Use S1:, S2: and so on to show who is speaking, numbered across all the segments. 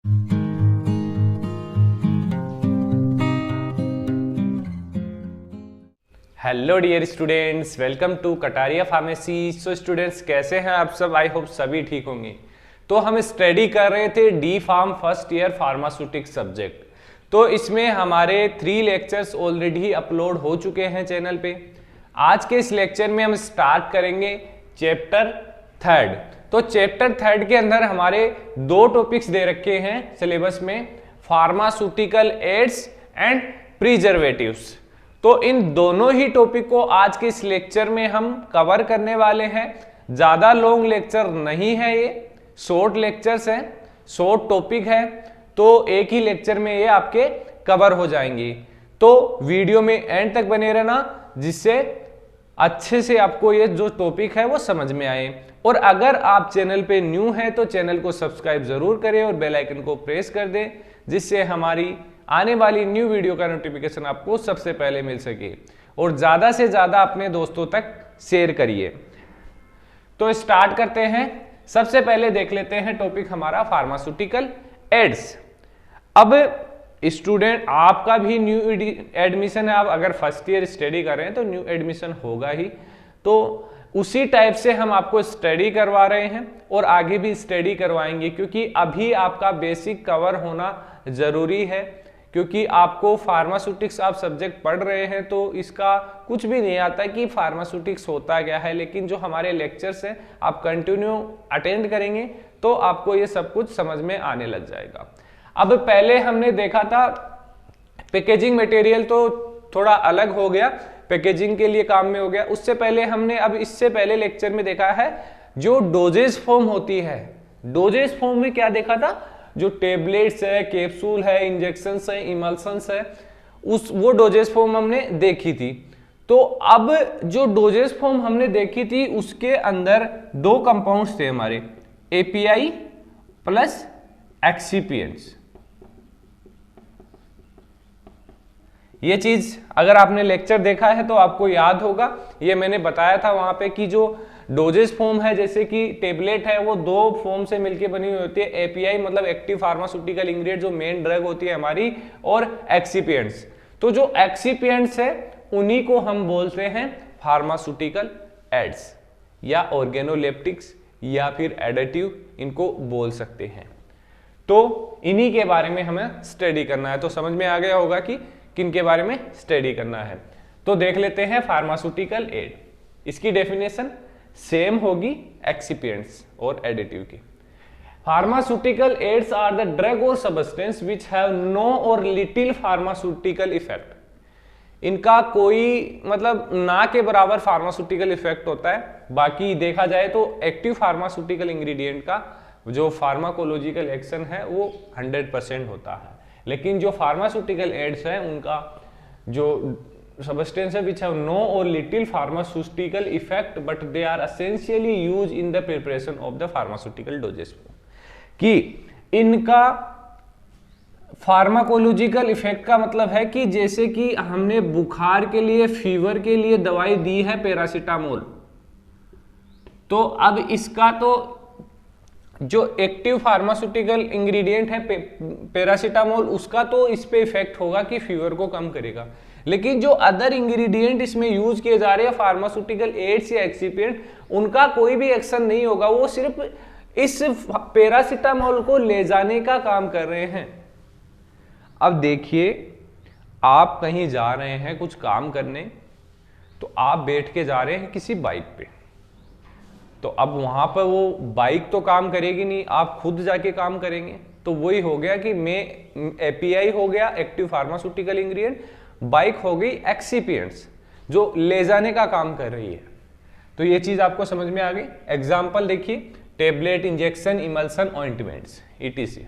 S1: Hello dear students, welcome to Kataria pharmacy. So students, कैसे हैं आप सब? आई होप सभी ठीक होंगे। तो हम स्टडी कर रहे थे D pharm first year pharmaceutics subject. तो इसमें हमारे 3 लेक्चर्स ऑलरेडी अपलोड हो चुके हैं चैनल पे। आज के इस लेक्चर में हम स्टार्ट करेंगे चैप्टर 3। तो चैप्टर 3 के अंदर हमारे 2 टॉपिक्स दे रखे हैं सिलेबस में, फार्मास्यूटिकल एड्स एंड प्रिजर्वेटिव्स। तो इन दोनों ही टॉपिक को आज के इस लेक्चर में हम कवर करने वाले हैं। ज्यादा लॉन्ग लेक्चर नहीं है, ये शॉर्ट लेक्चर्स हैं, शॉर्ट टॉपिक है, तो एक ही लेक्चर में ये आपके कवर हो जाएंगी। तो वीडियो में एंड तक बने रहना, जिससे अच्छे से आपको ये जो टॉपिक है वो समझ में आए। और अगर आप चैनल पे न्यू हैं तो चैनल को सब्सक्राइब जरूर करें और बेल आइकन को प्रेस कर दें, जिससे हमारी आने वाली न्यू वीडियो का नोटिफिकेशन आपको सबसे पहले मिल सके। और ज्यादा से ज्यादा अपने दोस्तों तक शेयर करिए। तो स्टार्ट करते हैं। सबसे पहले देख लेते हैं टॉपिक हमारा फार्मास्यूटिकल एड्स। अब स्टूडेंट, आपका भी न्यू एडमिशन है, आप अगर फर्स्ट ईयर स्टडी कर रहे हैं तो न्यू एडमिशन होगा ही। तो उसी टाइप से हम आपको स्टडी करवा रहे हैं और आगे भी स्टडी करवाएंगे, क्योंकि अभी आपका बेसिक कवर होना जरूरी है। क्योंकि आपको फार्मास्यूटिक्स आप सब्जेक्ट पढ़ रहे हैं तो इसका कुछ भी नहीं आता कि फार्मास्यूटिक्स होता क्या है, लेकिन जो हमारे लेक्चर्स हैं आप कंटिन्यू अटेंड करेंगे तो आपको ये सब कुछ समझ में आने लग जाएगा। अब पहले हमने देखा था पैकेजिंग मटेरियल, तो थोड़ा अलग हो गया, पैकेजिंग के लिए काम में हो गया। उससे पहले हमने अब इससे पहले लेक्चर में देखा है जो डोजेज फॉर्म होती है। डोजेज फॉर्म में क्या देखा था? जो टेबलेट्स है, कैप्सूल है, इंजेक्शंस है, इमल्शंस है, वो डोजेज फॉर्म हमने देखी थी। तो अब जो डोजेज फॉर्म हमने देखी थी उसके अंदर 2 कंपाउंड्स थे हमारे, एपीआई प्लस एक्सिपिएंट्स। ये चीज अगर आपने लेक्चर देखा है तो आपको याद होगा, ये मैंने बताया था वहां पे कि जो डोजेज फॉर्म है, जैसे कि टेबलेट है, वो 2 फॉर्म से मिलकर बनी हुई होती है। एपीआई मतलब एक्टिव फार्मास्यूटिकल इंग्रेडिएंट, जो मेन ड्रग होती है हमारी, और एक्सिपिएंट्स। तो जो एक्सिपिएंट्स है उन्हीं को हम बोलते हैं फार्मास्यूटिकल एड्स या ऑर्गेनोलेप्टिक्स या फिर एडिटिव, इनको बोल सकते हैं। तो इन्हीं के बारे में हमें स्टडी करना है। तो समझ में आ गया होगा कि किन के बारे में स्टडी करना है। तो देख लेते हैं फार्मास्यूटिकल एड। इसकी डेफिनेशन सेम होगी एक्सिपिएंट्स और एडिटिव की। Pharmaceutical aids are the drug or substance which have no or little pharmaceutical effect. इनका कोई मतलब ना के बराबर फार्मास्यूटिकल इफेक्ट होता है। बाकी देखा जाए तो एक्टिव फार्मास्यूटिकल इंग्रेडिएंट का जो फार्माकोलॉजिकल एक्शन है वो 100% होता है, लेकिन जो फार्मास्यूटिकल एड्स है उनका जो substance which have no or little pharmaceutical effect but they are essentially used in the preparation of the pharmaceutical dosage form। कि इनका फार्माकोलॉजिकल इफेक्ट का मतलब है कि जैसे कि हमने बुखार के लिए, फीवर के लिए दवाई दी है पैरासीटामोल, तो अब इसका तो जो एक्टिव फार्मास्यूटिकल इंग्रेडिएंट है पैरासीटामोल, उसका तो इस पे इफेक्ट होगा कि फीवर को कम करेगा। लेकिन जो अदर इंग्रेडिएंट इसमें यूज किए जा रहे हैं फार्मास्यूटिकल एड्स या एक्सिपिएंट, उनका कोई भी एक्शन नहीं होगा, वो सिर्फ इस पैरासीटामोल को ले जाने का काम कर रहे हैं। अब देखिए, आप कहीं जा रहे हैं कुछ काम करने, तो आप बैठ के जा रहे हैं किसी बाइक पे, तो अब वहां पर वो बाइक तो काम करेगी नहीं, आप खुद जाके काम करेंगे। तो वही हो गया कि मैं एपीआई हो गया एक्टिव फार्मास्यूटिकल इंग्रेडिएंट, बाइक हो गई एक्सिपिएंट्स जो ले जाने का काम कर रही है। तो ये चीज आपको समझ में आ गई। एग्जांपल देखिए, tablet, injection, emulsion, ointments, etc.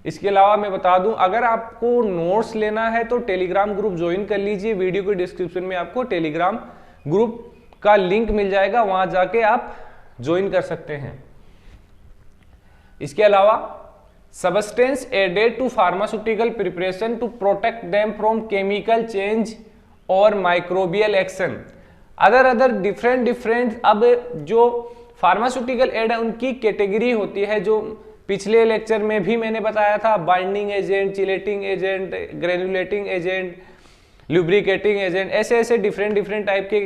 S1: इसके अलावा मैं बता दूं, अगर आपको नोट्स लेना है तो टेलीग्राम ग्रुप ज्वाइन कर लीजिए। वीडियो के डिस्क्रिप्शन में आपको टेलीग्राम ग्रुप का लिंक मिल जाएगा, वहां जाके आप ज्वाइन कर सकते हैं। इसके अलावा substance added to pharmaceutical preparation to protect them from chemical change और microbial action, अदर डिफरेंट। अब जो फार्मास्यूटिकल एड है उनकी कैटेगरी होती है, जो पिछले लेक्चर में भी मैंने बताया था binding agent, chelating agent, granulating agent, lubricating agent, ऐसे ऐसे डिफरेंट टाइप के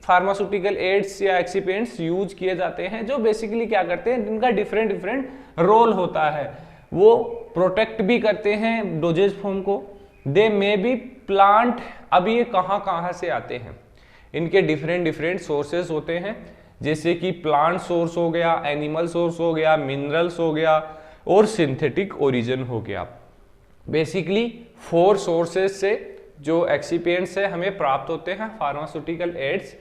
S1: फार्मास्यूटिकल एड्स या एक्सिपिएंट्स यूज किए जाते हैं जो बेसिकली क्या करते हैं, जिनका डिफरेंट रोल होता है। वो प्रोटेक्ट भी करते हैं डोजेज फॉर्म को, दे मे बी प्लांट। अब ये कहाँ से आते हैं, इनके डिफरेंट सोर्सेस होते हैं, जैसे कि प्लांट सोर्स हो गया, एनिमल सोर्स हो गया, मिनरल्स हो गया और सिंथेटिक ओरिजिन हो गया। बेसिकली 4 सोर्सेस से जो एक्सिपिएंट्स है हमें प्राप्त होते हैं फार्मास्यूटिकल एड्स।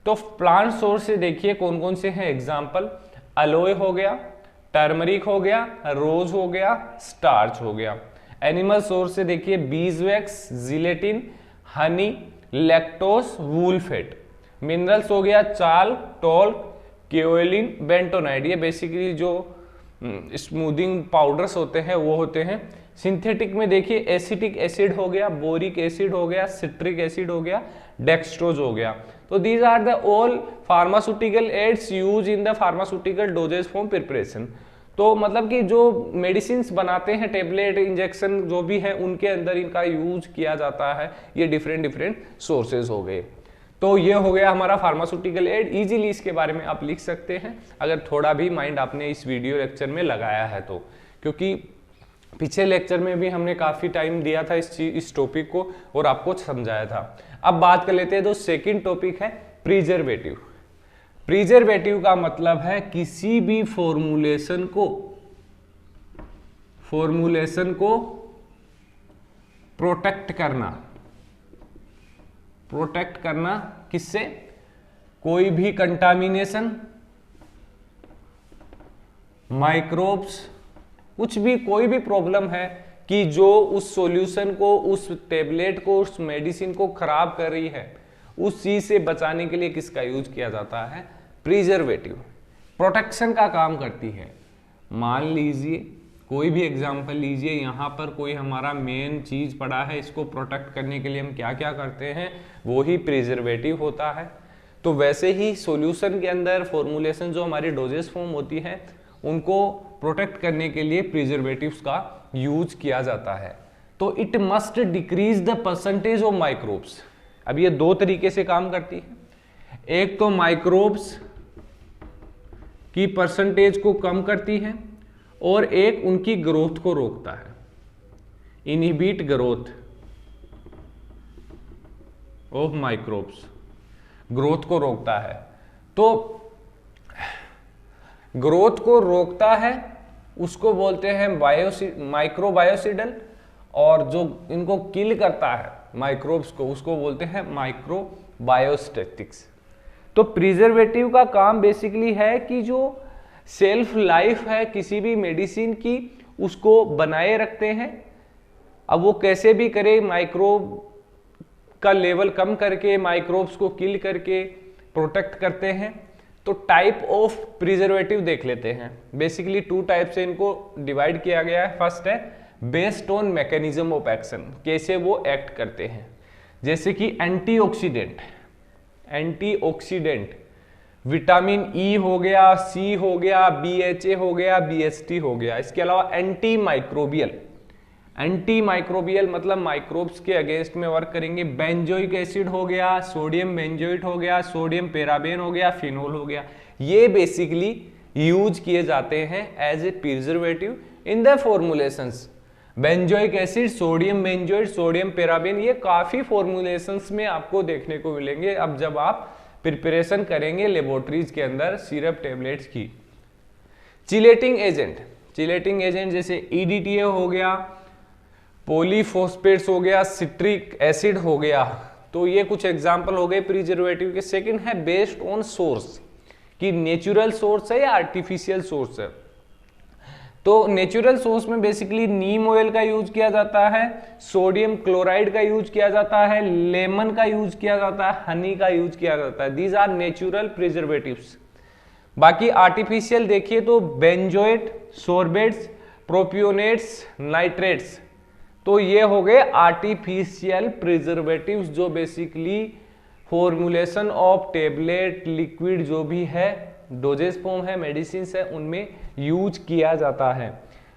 S1: तो प्लांट सोर्स से देखिए कौन कौन से हैं एग्जाम्पल, अलोए हो गया, टर्मरिक हो गया, रोज हो गया, स्टार्च हो गया। एनिमल सोर्स से देखिए बीजवैक्स, जिलेटिन, हनी, लैक्टोस, वूल फेट। मिनरल्स हो गया चाल, टॉल्क, केओलिन, बेंटोनाइड, ये बेसिकली जो स्मूदिंग पाउडर्स होते हैं वो होते हैं। सिंथेटिक में देखिए एसिटिक एसिड हो गया, बोरिक एसिड हो गया, सिट्रिक एसिड हो गया, डेक्सट्रोज हो गया। तो these are the all pharmaceutical aids use in the pharmaceutical dosages form preparation. तो मतलब कि जो मेडिसिन बनाते हैं, टेबलेट, इंजेक्शन जो भी है, उनके अंदर इनका यूज किया जाता है। ये डिफरेंट सोर्सेज हो गए। तो ये हो गया हमारा फार्मास्यूटिकल एड। इजीली इसके बारे में आप लिख सकते हैं अगर थोड़ा भी माइंड आपने इस वीडियो लेक्चर में लगाया है तो, क्योंकि पिछले लेक्चर में भी हमने काफी टाइम दिया था इस टॉपिक को और आपको समझाया था। अब बात कर लेते हैं, तो सेकंड टॉपिक है प्रिजर्वेटिव। प्रिजर्वेटिव का मतलब है किसी भी फॉर्मूलेशन को प्रोटेक्ट करना किससे, कोई भी कंटामिनेशन, माइक्रोब्स, कुछ भी कोई भी प्रॉब्लम है कि जो उस सॉल्यूशन को, उस टेबलेट को, उस मेडिसिन को खराब कर रही है, उस चीज से बचाने के लिए किसका यूज किया जाता है, प्रिजर्वेटिव। प्रोटेक्शन का काम करती है। मान लीजिए कोई भी एग्जांपल लीजिए, यहाँ पर कोई हमारा मेन चीज पड़ा है, इसको प्रोटेक्ट करने के लिए हम क्या क्या करते हैं, वो ही प्रिजर्वेटिव होता है। तो वैसे ही सॉल्यूशन के अंदर फॉर्मुलेशन जो हमारी डोजेस फॉर्म होती है, उनको प्रोटेक्ट करने के लिए प्रिजर्वेटिव्स का यूज किया जाता है। तो it must decrease the percentage of microbes. अब ये 2 तरीके से काम करती है। एक तो माइक्रोब्स की परसेंटेज को कम करती है और एक उनकी ग्रोथ को रोकता है, inhibit growth of microbes, growth को रोकता है। तो ग्रोथ को रोकता है उसको बोलते हैं माइक्रोबायोसिडल, और जो इनको किल करता है माइक्रोब्स को, उसको बोलते हैं माइक्रोबायोस्टैटिक्स। तो प्रिजर्वेटिव का काम बेसिकली है कि जो सेल्फ लाइफ है किसी भी मेडिसिन की, उसको बनाए रखते हैं। अब वो कैसे भी करे, माइक्रोब का लेवल कम करके, माइक्रोब्स को किल करके प्रोटेक्ट करते हैं। तो टाइप ऑफ प्रिजर्वेटिव देख लेते हैं। बेसिकली 2 टाइप से इनको डिवाइड किया गया है। फर्स्ट है based on mechanism of action, कैसे वो एक्ट करते हैं। जैसे कि एंटीऑक्सीडेंट विटामिन ई हो गया, सी हो गया, BHA हो गया, BHT हो गया। इसके अलावा एंटी माइक्रोबियल मतलब के अगेंस्ट में वर्क करेंगे। बेंजोइक एसिड हो गया, सोडियम बेंजोइट हो गया, सोडियम पेराबेन हो गया, फिनोल हो गया। ये बेसिकली यूज किए जाते हैं as a preservative in the formulations. Benzoic acid, sodium benzoate, sodium paraben, ये काफी फॉर्मुलेशंस में आपको देखने को मिलेंगे अब जब आप प्रिपरेशन करेंगे लेबोरेटरीज के अंदर सिरप टेबलेट्स की। चिलेटिंग एजेंट जैसे EDTA हो गया, पॉलीफॉस्फेट्स हो गया, सिट्रिक एसिड हो गया। तो ये कुछ एग्जांपल हो गए प्रिजर्वेटिव के। सेकंड है बेस्ड ऑन सोर्स, कि नेचुरल सोर्स है या आर्टिफिशियल सोर्स है। तो नेचुरल सोर्स में बेसिकली नीम ऑयल का यूज किया जाता है, सोडियम क्लोराइड का यूज किया जाता है, लेमन का यूज किया जाता है, हनी का यूज किया जाता है। These are natural preservatives. बाकी आर्टिफिशियल देखिए तो बेंजोएट, सोर्बेट्स, प्रोपियोनेट्स, नाइट्रेट्स। तो ये हो गए आर्टिफिशियल प्रिजर्वेटिव्स जो basically formulation of tablet, liquid जो भी है, डोजेस फॉर्म है, मेडिसिन है, उनमें यूज किया जाता है।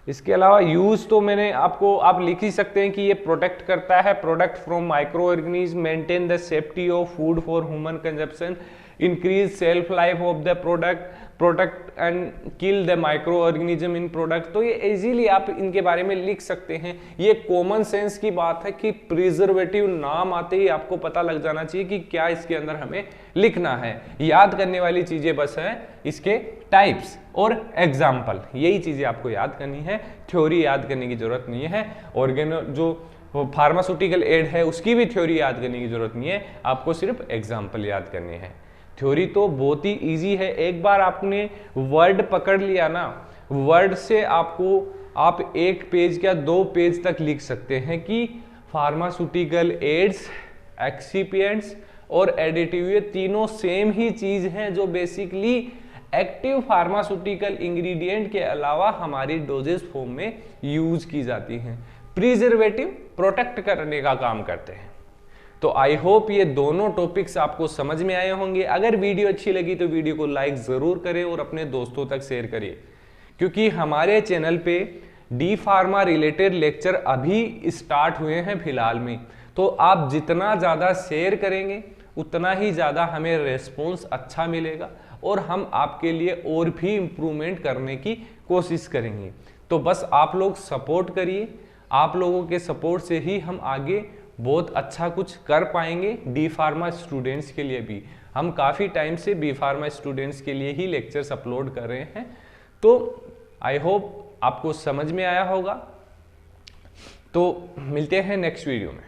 S1: इसके अलावा यूज तो मैंने आपको, आप लिख ही सकते हैं कि ये प्रोटेक्ट करता है, product from micro organism, maintain the safety of food for human consumption, increase self life of the product, protect and kill the micro organism in product. तो ये इजीली आप इनके बारे में लिख सकते हैं। ये कॉमन सेंस की बात है कि प्रिजर्वेटिव नाम आते ही आपको पता लग जाना चाहिए कि क्या इसके अंदर हमें लिखना है। याद करने वाली चीजें बस हैं इसके टाइप्स और एग्जाम्पल, यही चीजें आपको याद करनी है, थ्योरी याद करने की जरूरत नहीं है। ऑर्गेनो जो फार्मास्यूटिकल एड है उसकी भी थ्योरी याद करने की जरूरत नहीं है, आपको सिर्फ एग्जाम्पल याद करने हैं। थ्योरी तो बहुत ही इजी है, एक बार आपने वर्ड पकड़ लिया ना, वर्ड से आपको आप एक पेज या 2 पेज तक लिख सकते हैं कि फार्मास्यूटिकल एड्स, एक्सिपिएंट्स और एडिटिव ये तीनों सेम ही चीज हैं जो बेसिकली एक्टिव फार्मास्यूटिकल इंग्रेडिएंट के अलावा हमारी डोजेज फॉर्म में यूज की जाती हैं। प्रिजर्वेटिव प्रोटेक्ट करने का काम करते हैं। तो आई होप ये दोनों टॉपिक्स आपको समझ में आए होंगे। अगर वीडियो अच्छी लगी तो वीडियो को लाइक जरूर करें और अपने दोस्तों तक शेयर करिए, क्योंकि हमारे चैनल पे डी फार्मा रिलेटेड लेक्चर अभी स्टार्ट हुए हैं फिलहाल में। तो आप जितना ज़्यादा शेयर करेंगे उतना ही ज़्यादा हमें रेस्पॉन्स अच्छा मिलेगा और हम आपके लिए और भी इम्प्रूवमेंट करने की कोशिश करेंगे। तो बस आप लोग सपोर्ट करिए, आप लोगों के सपोर्ट से ही हम आगे बहुत अच्छा कुछ कर पाएंगे। डी फार्मा स्टूडेंट्स के लिए भी हम काफ़ी टाइम से बी फार्मा स्टूडेंट्स के लिए ही लेक्चर्स अपलोड कर रहे हैं। तो आई होप आपको समझ में आया होगा। तो मिलते हैं नेक्स्ट वीडियो में।